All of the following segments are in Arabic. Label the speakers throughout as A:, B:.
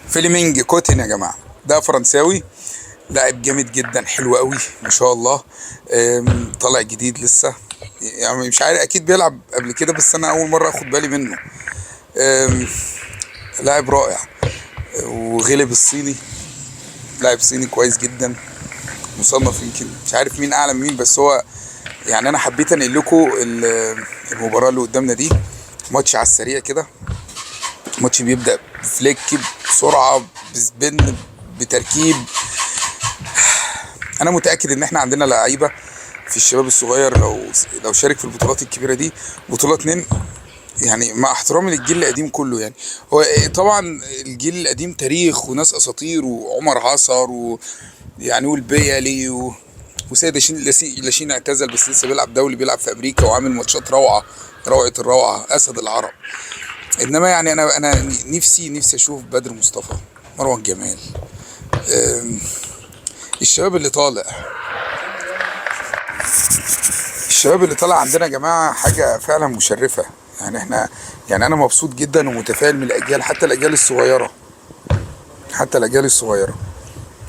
A: فيليمينج كوتين يا جماعه، ده فرنساوي، لاعب جامد جدا، حلو قوي ما شاء الله. طالع جديد لسه، يعني مش عارف، اكيد بيلعب قبل كده بس انا اول مره اخد بالي منه. أم، لاعب رائع، وغلب الصيني، لاعب صيني كويس جدا، مصنف يمكن مش عارف مين اعلى من مين، بس هو يعني انا حبيت انقل لكم المباراه اللي قدامنا دي. ماتش على السريع كده، ماتش بيبدأ بفليك، بسرعة، بسبن، بتركيب. انا متأكد ان احنا عندنا لعيبة في الشباب الصغير، لو شارك في البطولات الكبيرة دي، بطولة اتنين، يعني مع احترامي للجيل القديم كله. يعني هو طبعا الجيل القديم تاريخ وناس اساطير، وعمر عصر يعني والبيلي وسيد لاشين اعتزل بس لسه بيلعب دولي، بيلعب في امريكا وعامل ماتشات روعة، روعة الروعة، اسد العرب. انما يعني انا نفسي اشوف بدر مصطفى، مروان جمال، آم، الشباب اللي طالع، الشباب اللي طالع عندنا يا جماعه حاجه فعلا مشرفه. يعني احنا، يعني انا مبسوط جدا ومتفائل من الاجيال، حتى الاجيال الصغيره، حتى الاجيال الصغيره،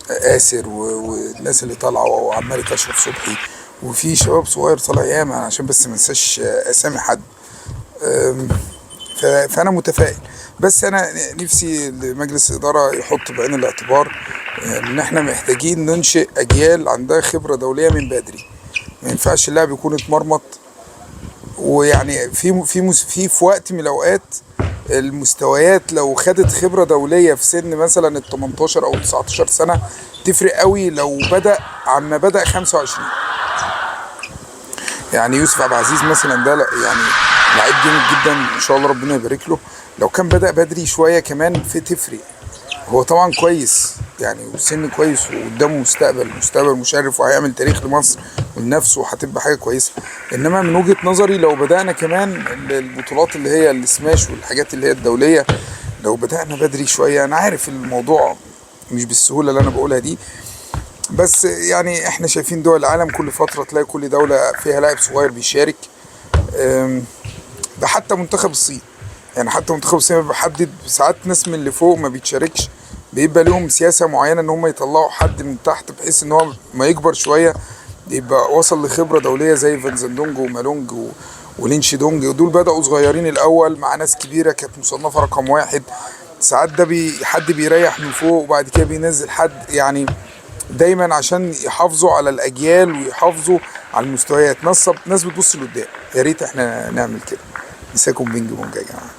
A: آسر والناس اللي طالعه، وعمال اشرف صبحي، وفي شباب صغير طالع ياما، عشان بس ما انساش اسامي حد. آم، فانا متفائل. بس انا نفسي مجلس الاداره يحط بعين الاعتبار ان احنا محتاجين ننشئ اجيال عندها خبره دوليه من بدري. ما ينفعش اللاعب يكون اتمرمط، ويعني في وقت من الاوقات المستويات لو خدت خبره دوليه في سن مثلا ال 18 او 19 سنه تفرق قوي. لو بدا عما بدا 25، يعني يوسف عبد العزيز مثلا ده يعني لعيب جامد جدا ان شاء الله، ربنا يبارك له. لو كان بدأ بدري شويه كمان في تفرق. هو طبعا كويس يعني، وسن كويس، وقدامه مستقبل مشرف، وهيعمل تاريخ لمصر ولنفسه، وهتبقى حاجه كويسه. انما من وجهه نظري لو بدأنا كمان البطولات اللي هي السماش والحاجات اللي هي الدوليه، لو بدأنا بدري شويه، انا عارف الموضوع مش بالسهوله اللي انا بقولها دي، بس يعني احنا شايفين دول العالم كل فترة تلاقي كل دولة فيها لاعب صغير بيشارك. ده حتى منتخب الصين، يعني حتى منتخب الصين بيحدد ساعات ناس من اللي فوق ما بيتشاركش، بيبقى لهم سياسة معينة ان هم يطلعوا حد من تحت، بحيث ان هو ما يكبر شوية يبقى وصل لخبرة دولية، زي فانزندونج ومالونج ولينشي دونج. ودول بدأوا صغيرين الأول مع ناس كبيرة كانت مصنفة رقم واحد. ساعات ده حد بيريح من فوق وبعد كده بينزل حد، يعني دايما عشان يحافظوا على الاجيال ويحافظوا على المستويات. ناس بتبص لقدام، يا ريت احنا نعمل كده. مساكم بينج بونج يا جماعه.